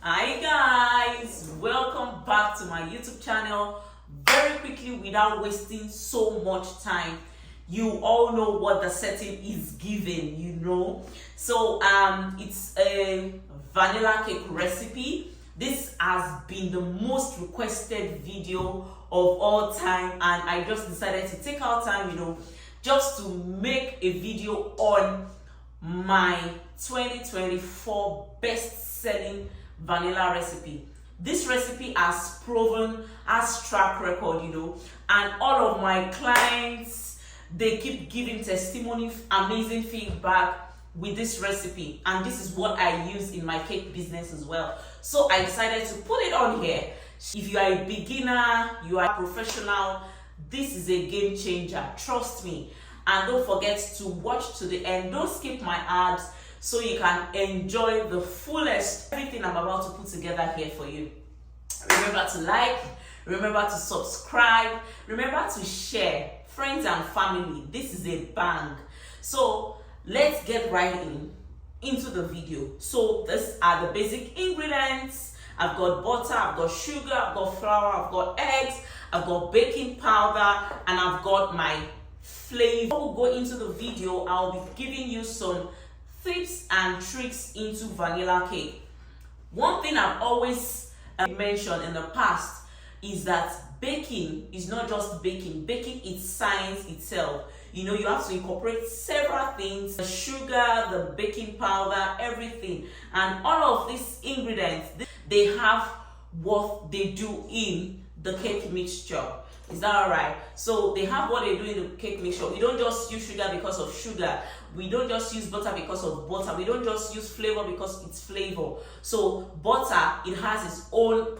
Hi guys, welcome back to my YouTube channel. Very quickly, without wasting so much time, you all know what the setting is given, so it's a vanilla cake recipe. This has been the most requested video of all time, and I just decided to take our time, just to make a video on my 2024 best-selling vanilla recipe. This recipe has proven as track record, and all of my clients, they keep giving testimony, amazing feedback with this recipe, and this is what I use in my cake business as well. So I decided to put it on here. If you are a beginner, you are a professional, this is a game changer, trust me. And don't forget to watch to the end. Don't skip my ads so you can enjoy the fullest everything I'm about to put together here for you. Remember to like, remember to subscribe, remember to share, friends and family. This is a bang. So let's get right into the video. So these are the basic ingredients. I've got butter, I've got sugar, I've got flour, I've got eggs, I've got baking powder, and I've got my flavor. Before we go into the video, I'll be giving you some tips and tricks into vanilla cake. One thing I've always mentioned in the past is that baking is not just baking. Baking is science itself. You have to incorporate several things: the sugar, the baking powder, everything. And all of these ingredients, they have what they do in the cake mixture. Is that all right? So they have what they do in the cake mixture. We don't just use sugar because of sugar. We don't just use butter because of butter. We don't just use flavor because it's flavor. So butter, it has its own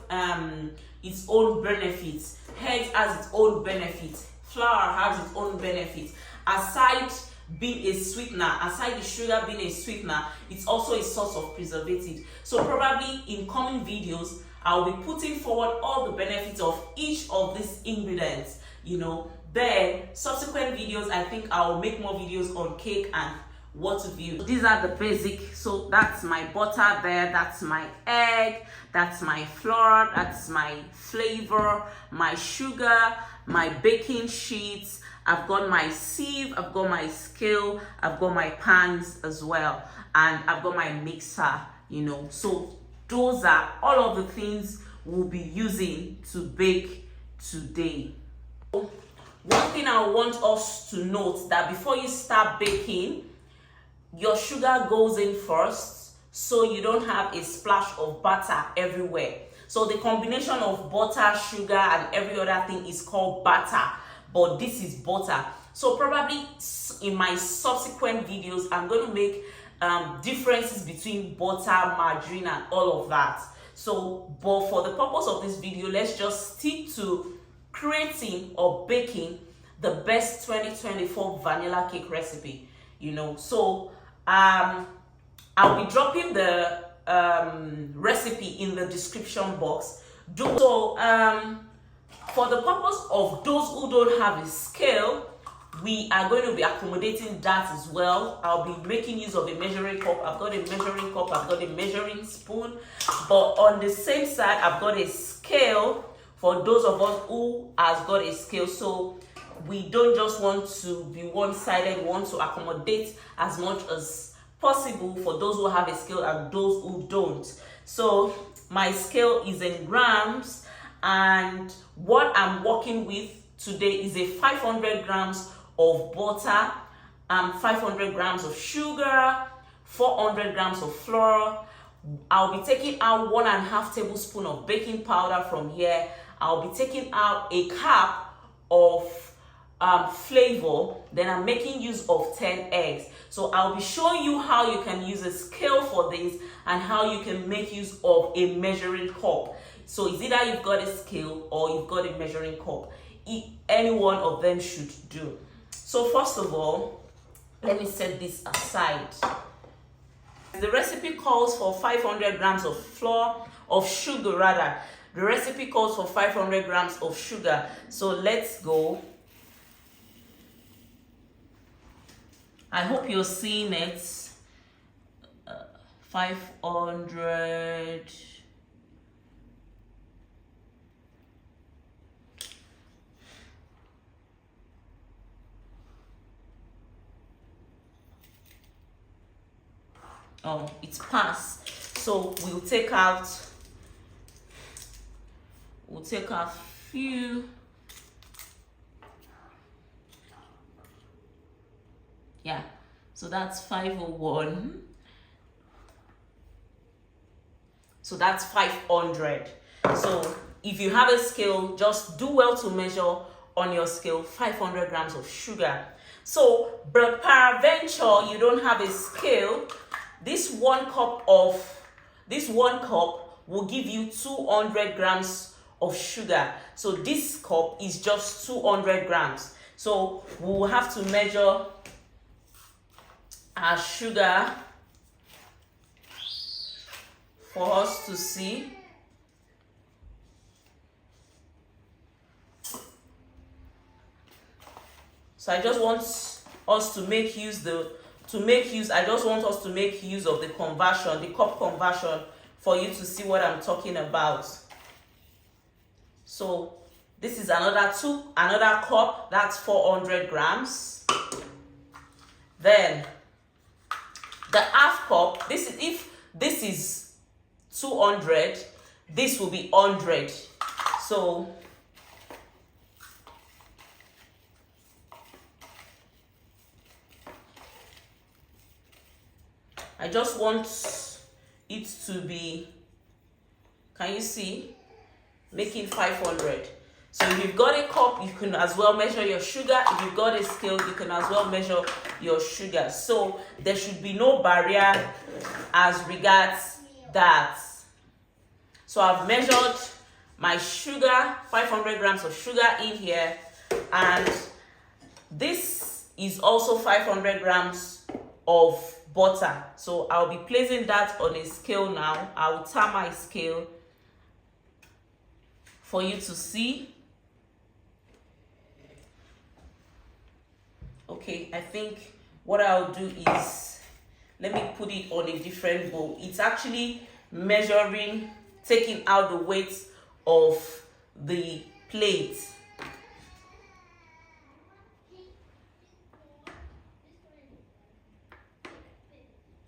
benefits. Eggs has its own benefits. Flour has its own benefits. Aside being a sweetener, aside the sugar being a sweetener, it's also a source of preservative. So probably in coming videos, I'll be putting forward all the benefits of each of these ingredients, Then subsequent videos, I think I'll make more videos on cake and what to use. These are the basic. So that's my butter there, that's my egg, that's my flour, that's my flavor, my sugar, my baking sheets. I've got my sieve, I've got my scale, I've got my pans as well, and I've got my mixer, So those are all of the things we'll be using to bake today. One thing I want us to note, that before you start baking, your sugar goes in first, so you don't have a splash of butter everywhere. So the combination of butter, sugar, and every other thing is called batter, but this is butter. So probably in my subsequent videos, I'm going to make differences between butter, margarine, and all of that. So, but for the purpose of this video, let's just stick to creating or baking the best 2024 vanilla cake recipe. So I'll be dropping the recipe in the description box. So for the purpose of those who don't have a scale, we are going to be accommodating that as well. I'll be making use of a measuring cup. I've got a measuring cup, I've got a measuring spoon, but on the same side, I've got a scale for those of us who has got a scale. So we don't just want to be one-sided, we want to accommodate as much as possible for those who have a scale and those who don't. So my scale is in grams, and what I'm working with today is a 500 grams of butter, 500 grams of sugar, 400 grams of flour. I'll be taking out 1.5 tablespoons of baking powder from here. I'll be taking out a cup of flavor. Then I'm making use of 10 eggs. So I'll be showing you how you can use a scale for this and how you can make use of a measuring cup. So it's either you've got a scale or you've got a measuring cup. Any one of them should do. So first of all, let me set this aside. The recipe calls for 500 grams of sugar rather. The recipe calls for 500 grams of sugar. So let's go. I hope you're seeing it. 500 it's passed. So we'll take out few. Yeah, so that's 501. So that's 500. So if you have a scale, just do well to measure on your scale 500 grams of sugar. So, but peradventure you don't have a scale, this one cup will give you 200 grams of sugar. So this cup is just 200 grams. So we will have to measure our sugar for us to see. So I just want us to make use of the conversion, the cup conversion, for you to see what I'm talking about. So this is another cup, that's 400 grams. Then the half cup, if this is 200, this will be 100. So I just want it to be, can you see, making 500. So if you've got a cup, you can as well measure your sugar. If you've got a scale, you can as well measure your sugar. So there should be no barrier as regards that. So I've measured my sugar, 500 grams of sugar in here, and this is also 500 grams of butter. So I'll be placing that on a scale now. I'll turn my scale for you to see. Okay, I think what I'll do is, let me put it on a different bowl. It's actually measuring, taking out the weight of the plate.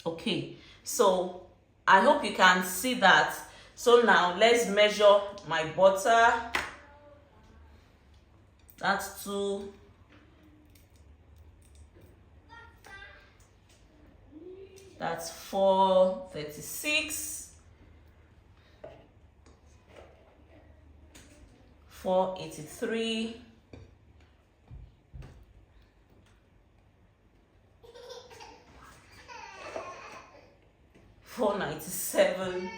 Okay, so I hope you can see that. So now let's measure my butter. That's 2. That's 436. 483. 497.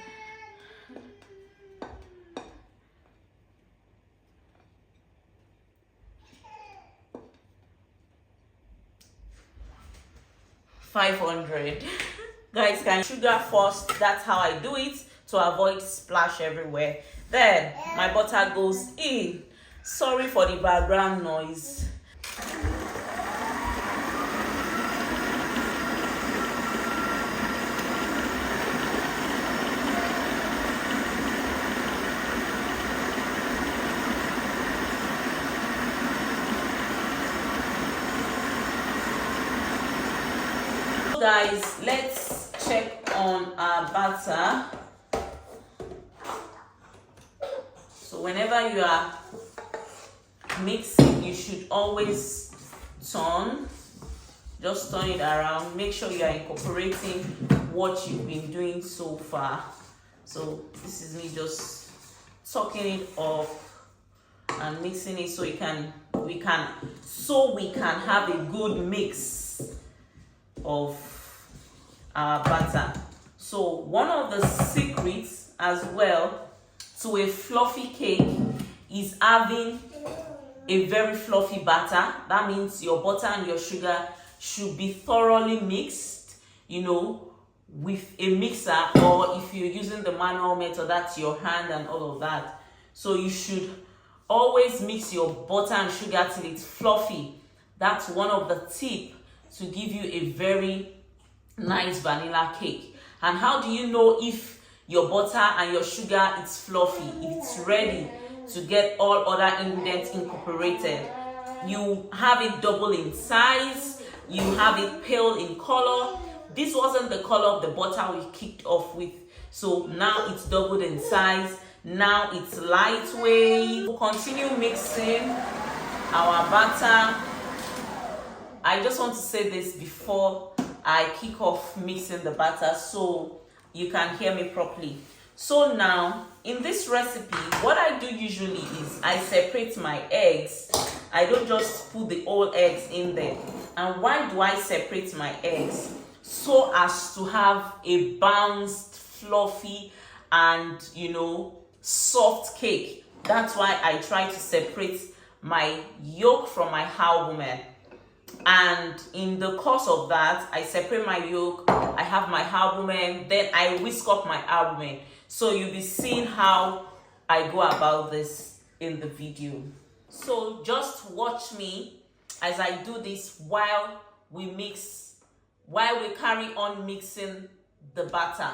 500. Guys, can sugar first. That's how I do it, to avoid splash everywhere. Then my butter goes in. Sorry for the background noise. Guys, let's check on our batter. So whenever you are mixing, you should always just turn it around. Make sure you are incorporating what you've been doing so far. So this is me just sucking it off and mixing it so we can have a good mix of our batter. So one of the secrets as well to a fluffy cake is having a very fluffy batter. That means your butter and your sugar should be thoroughly mixed, with a mixer, or if you're using the manual method, that's your hand and all of that. So you should always mix your butter and sugar till it's fluffy. That's one of the tips to give you a very nice vanilla cake. And how do you know if your butter and your sugar is fluffy? It's ready to get all other ingredients incorporated. You have it double in size, you have it pale in color, This wasn't the color of the butter we kicked off with, so now it's doubled in size. Now it's lightweight. We'll continue mixing our butter. I just want to say this before I kick off mixing the batter so you can hear me properly. So now in this recipe, what I do usually is I separate my eggs. I don't just put the whole eggs in there. And why do I separate my eggs? So as to have a bounced, fluffy, and soft cake. That's why I try to separate my yolk from my albumen. And in the course of that, I separate my yolk, I have my albumen, then I whisk up my albumen. So you'll be seeing how I go about this in the video. So just watch me as I do this while we carry on mixing the batter.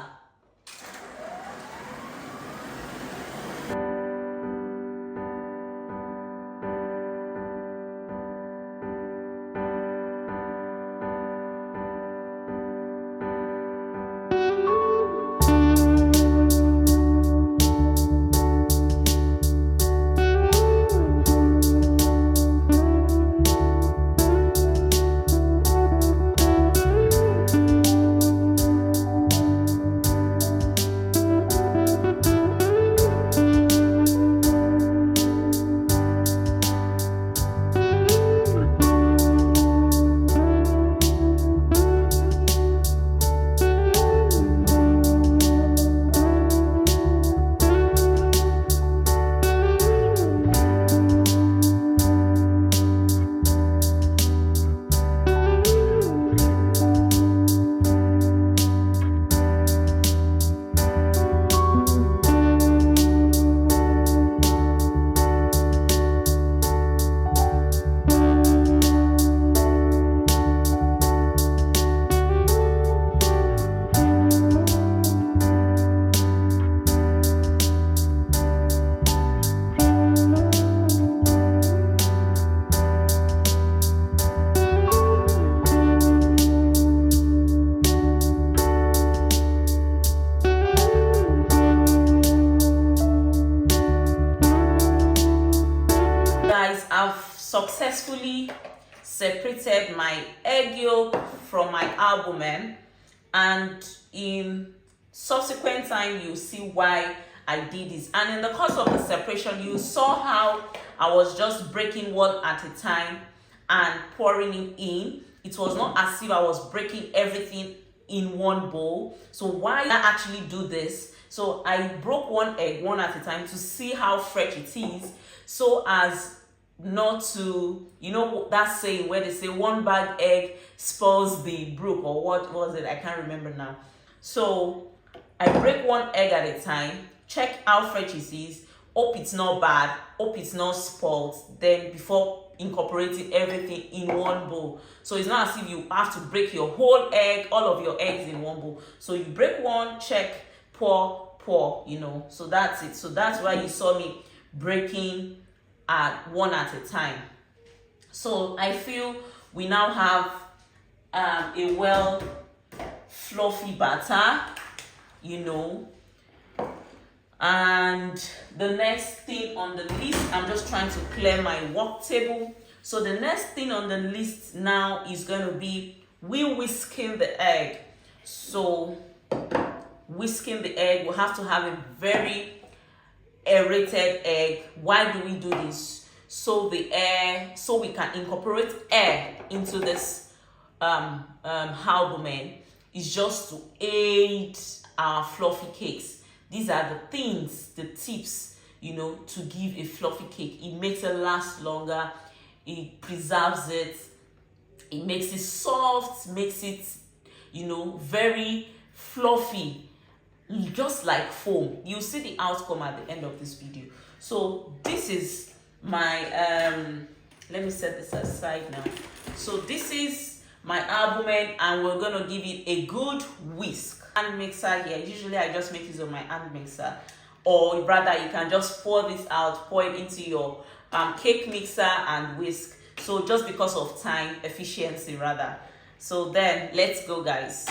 Successfully separated my egg yolk from my albumen, and in subsequent time you'll see why I did this. And in the course of the separation, you saw how I was just breaking one at a time and pouring it in. It was not as if I was breaking everything in one bowl. So why I actually do this? So I broke one egg one at a time to see how fresh it is, so as not to, that saying where they say one bad egg spoils the brook, or what was it? I can't remember now. So I break one egg at a time, check how fresh it is, hope it's not bad, hope it's not spoiled, then before incorporating everything in one bowl. So it's not as if you have to break your whole egg, all of your eggs in one bowl. So you break one, check, pour, so that's it. So that's why you saw me breaking one at a time. So I feel we now have a well fluffy batter, and the next thing on the list, I'm just trying to clear my work table. So the next thing on the list now is going to be whisking the egg. So whisking the egg, we have to have a very aerated egg. Why do we do this? So we can incorporate air into this albumen. Is just to aid our fluffy cakes. These are the things, the tips, to give a fluffy cake. It makes it last longer, it preserves it, it makes it soft, makes it very fluffy, just like foam. You'll see the outcome at the end of this video. So this is my let me set this aside now. So this is my albumen, and we're gonna give it a good whisk. Hand mixer here. Usually I just make use of my hand mixer, or rather you can just pour this out, pour it into your cake mixer and whisk. So just because of time efficiency rather. So then let's go, guys.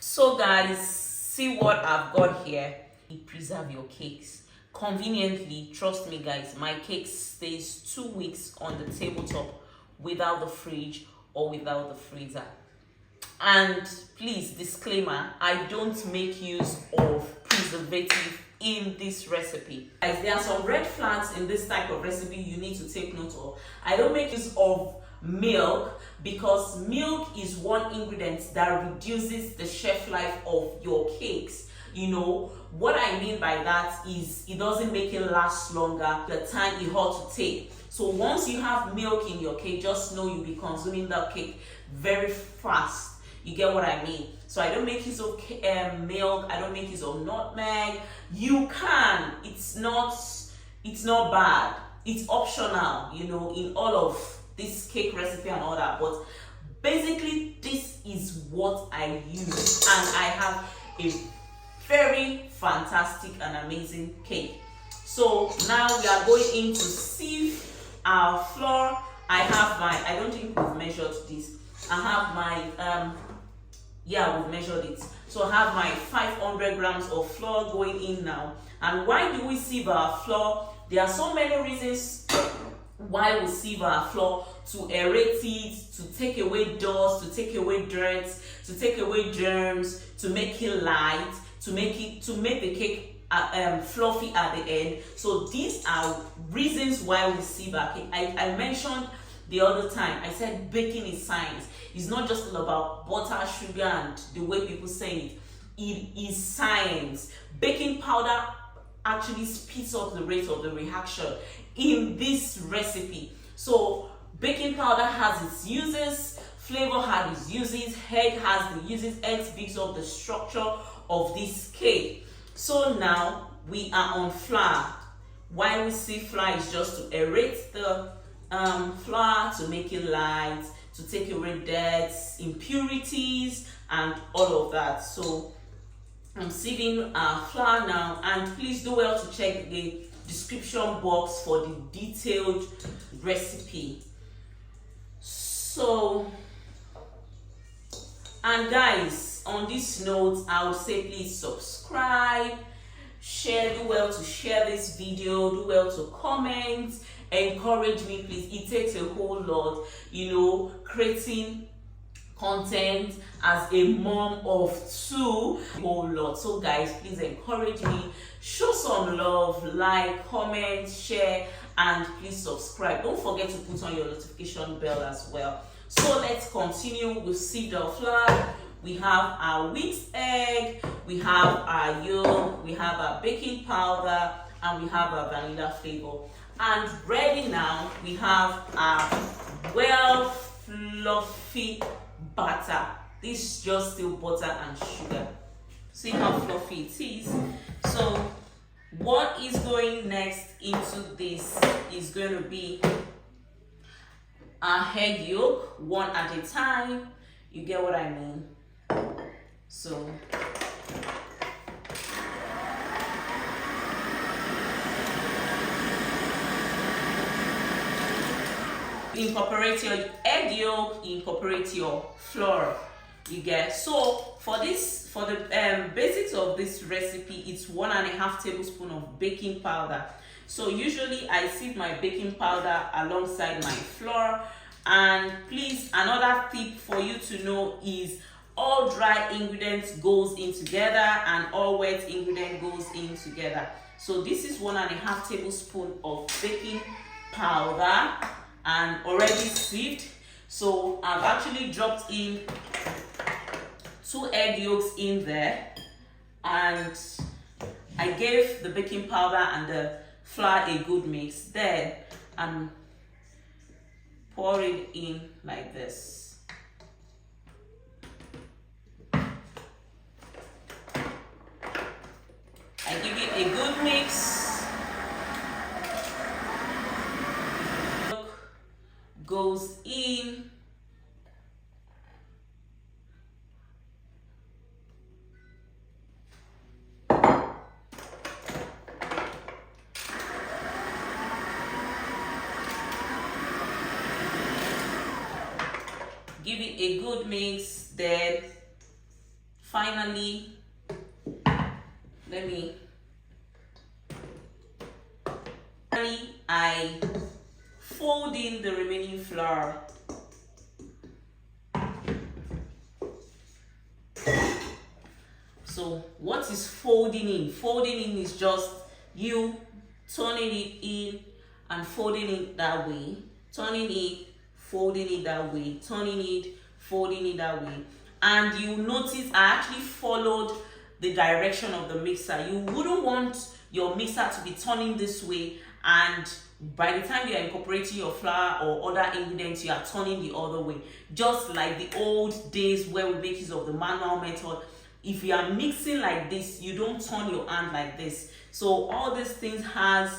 So guys, see what I've got here. Preserve your cakes conveniently. Trust me guys, my cake stays 2 weeks on the tabletop without the fridge or without the freezer. And please, disclaimer, I don't make use of preservative in this recipe. Guys, there are some red flags in this type of recipe you need to take note of. I don't make use of milk because milk is one ingredient that reduces the shelf life of your cakes. You know what I mean by that is it doesn't make it last longer the time it ought to take. So once you have milk in your cake, just know you'll be consuming that cake very fast. You get what I mean? So I don't make use of milk. I don't make use of nutmeg. You can. It's not bad. It's optional, you know, in all of this cake recipe and all that. But basically, this is what I use, and I have a very fantastic and amazing cake. So now we are going in to sieve our flour. I don't think we've measured this. I have my yeah, we've measured it. So I have my 500 grams of flour going in now. And why do we sieve our flour? There are so many reasons why we sieve our flour: to aerate it, to take away dust, to take away dirt, to take away germs, to make it light, to make the cake fluffy at the end. So these are reasons why we sieve our cake. I mentioned the other time, I said baking is science. It's not just about butter, sugar, and the way people say it. It is science. Baking powder actually speeds up the rate of the reaction in this recipe. So baking powder has its uses, flavor has its uses, egg has the uses. Egg speaks of the structure of this cake. So now we are on flour. Why we see flour is just to aerate the flour, to make it light, to take away dirt, impurities, and all of that. So I'm sieving our flour now, and please do well to check the description box for the detailed recipe. So, and guys, on this note, I would say please subscribe, share, do well to share this video, do well to comment, encourage me please. It takes a whole lot, you know, creating content as a mom of two, a whole lot. So guys, please encourage me, show some love, like, comment, share, and please subscribe. Don't forget to put on your notification bell as well. So let's continue with sieved flour. We have our whipped egg, we have our yolk, we have our baking powder, and we have our vanilla flavor. And ready now, we have our well fluffy butter. This is just still butter and sugar. See how fluffy it is. So what is going next into this is going to be our egg yolk, one at a time. You get what I mean? So incorporate your egg yolk, incorporate your flour. You get. So for the basics of this recipe, it's 1.5 tablespoons of baking powder. So usually I sieve my baking powder alongside my flour. And please, another tip for you to know is all dry ingredients goes in together and all wet ingredient goes in together. So this is 1.5 tablespoons of baking powder and already sieved. So I've actually dropped in 2 egg yolks in there, and I gave the baking powder and the flour a good mix. Then I'm pouring in like this. a good mix. Goes in. Give it a good mix. Then finally, I fold in the remaining flour. So what is folding in? Folding in is just you turning it in and folding it that way, turning it, folding it that way, turning it, folding it that way. And you notice I actually followed the direction of the mixer. You wouldn't want your mixer to be turning this way, and by the time you are incorporating your flour or other ingredients, you are turning the other way. Just like the old days where we make use of the manual method. If you are mixing like this, you don't turn your hand like this. So all these things has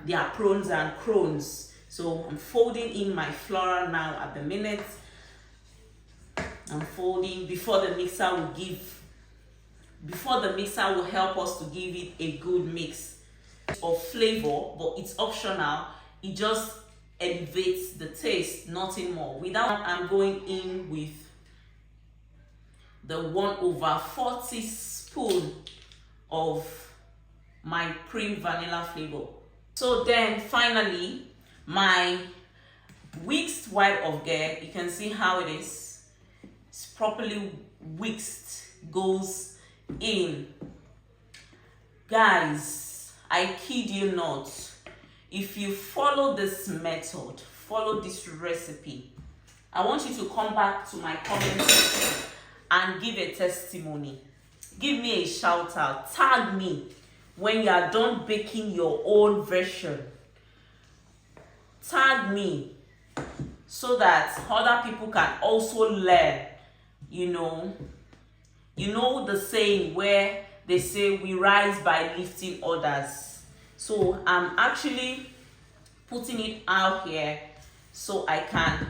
their pros and cons. So I'm folding in my flour now at the minute. I'm folding before the mixer will help us to give it a good mix of flavor, but it's optional. It just elevates the taste, nothing more. Without, I'm going in with the 1/40 spoon of my cream vanilla flavor. So then finally, my whisked white of egg, you can see how it is. It's properly whisked, goes in. Guys, I kid you not, if you follow this method, follow this recipe, I want you to come back to my comment section and give a testimony. Give me a shout out. Tag me when you are done baking your own version. Tag me so that other people can also learn. You know the saying where they say we rise by lifting others. So I'm actually putting it out here so I can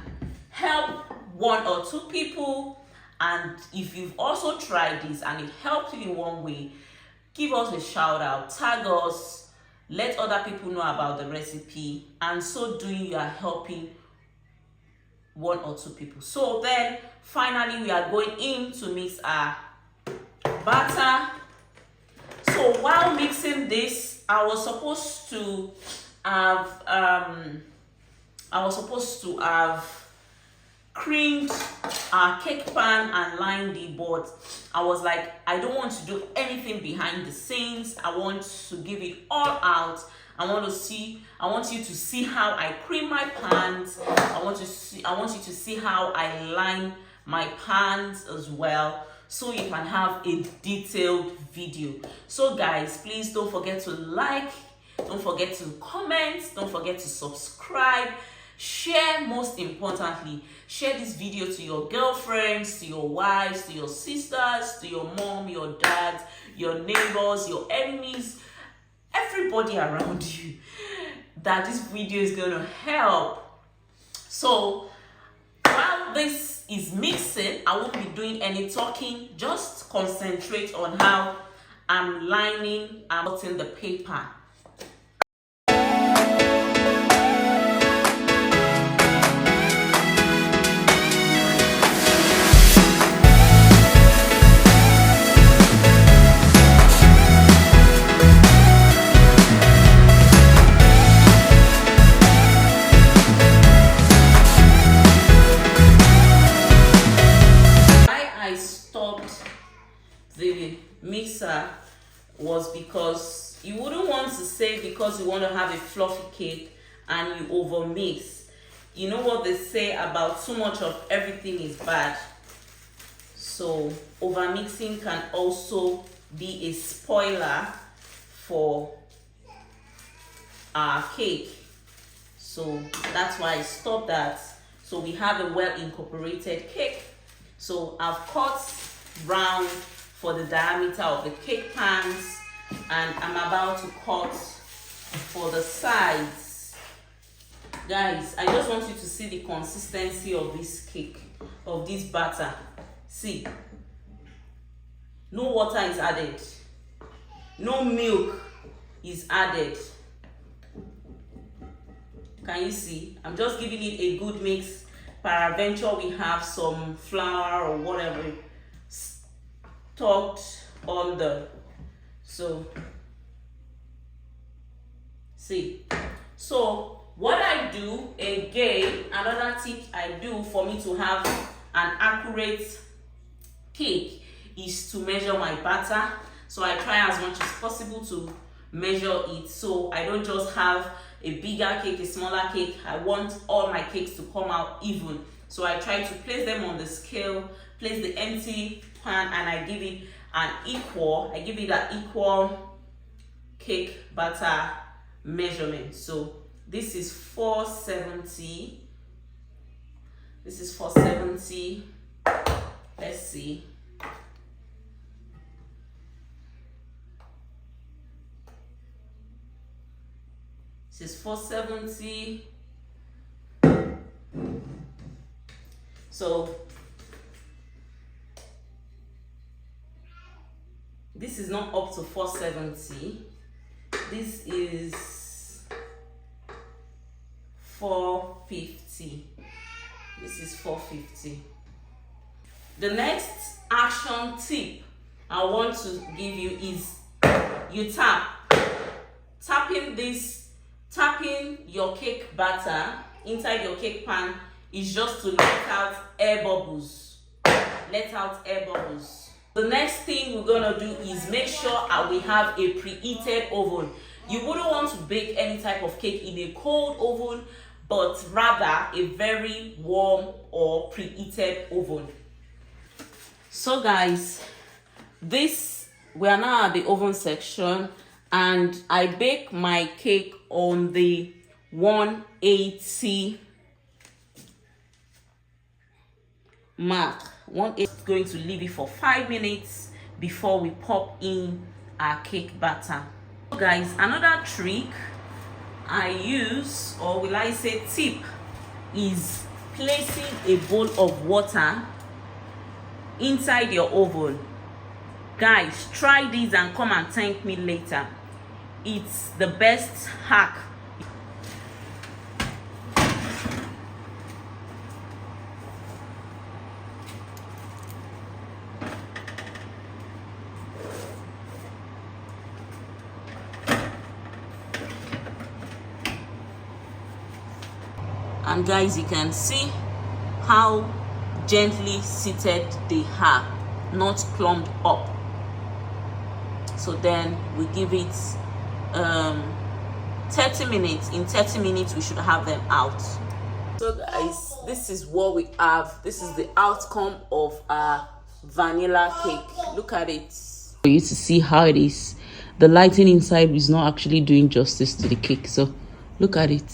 help one or two people. And if you've also tried this and it helped you in one way, give us a shout out, tag us, let other people know about the recipe, and so doing you are helping one or two people. So then finally we are going in to mix our batter. So while mixing this, I was supposed to have creamed our cake pan and lined it, but I was like, I don't want to do anything behind the scenes. I want to give it all out. I want you to see how I cream my pans. I want you to see how I line my pans as well, so you can have a detailed video. So guys, please don't forget to like, don't forget to comment, don't forget to subscribe, share. Most importantly, share this video to your girlfriends, to your wives, to your sisters, to your mom, your dad, your neighbors, your enemies, everybody around you that this video is going to help. So while this is mixing, I won't be doing any talking. Just concentrate on how I'm lining and putting the paper. The mixer was because you wouldn't want to say because you want to have a fluffy cake and you over mix. You know what they say about too much of everything is bad. So over mixing can also be a spoiler for our cake. So that's why I stopped that. So we have a well incorporated cake. So I've cut round for the diameter of the cake pans, and I'm about to cut for the sides. Guys, I just want you to see the consistency of this cake, of this batter. See, no water is added, no milk is added. Can you see? I'm just giving it a good mix. Peradventure we have some flour or whatever tucked on the, so see. So what I do again, another tip I do for me to have an accurate cake is to measure my batter. So I try as much as possible to measure it, so I don't just have a bigger cake, a smaller cake. I want all my cakes to come out even, so I try to place them on the scale, place the empty pan, and I give it an equal cake batter measurement. So this is 470, this is 470, let's see. This is 470. So this is not up to 470. This is 450. This is 450. The next action tip I want to give you is you tapping your cake batter inside your cake pan is just to let out air bubbles. Let out air bubbles. The next thing we're gonna do is make sure we have a preheated oven. You wouldn't want to bake any type of cake in a cold oven, but rather a very warm or preheated oven. So guys, we are now at the oven section, and I bake my cake on the 180 mark. 180. Going to leave it for 5 minutes before we pop in our cake batter. So guys, another trick I use, or will I say tip, is placing a bowl of water inside your oven. Guys, try this and come and thank me later. It's the best hack. And guys, you can see how gently seated they are, not clumped up. So then we give it 30 minutes. In 30 minutes we should have them out. So guys, this is what we have. This is the outcome of our vanilla cake. Look at it for you to see how it is. The lighting inside is not actually doing justice to the cake, so look at it.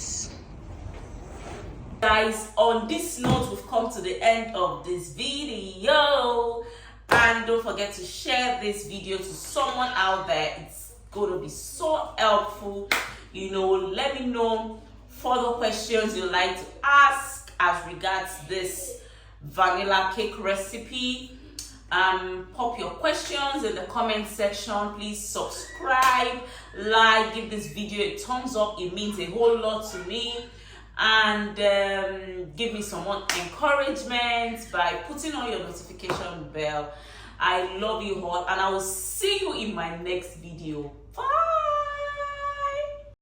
Guys, on this note, we've come to the end of this video, and don't forget to share this video to someone out there. It's going to be so helpful. You know, let me know further questions you'd like to ask as regards this vanilla cake recipe. Pop your questions in the comment section. Please subscribe, like, give this video a thumbs up. It means a whole lot to me. And give me some more encouragement by putting on your notification bell. I love you all, and I will see you in my next video. Bye.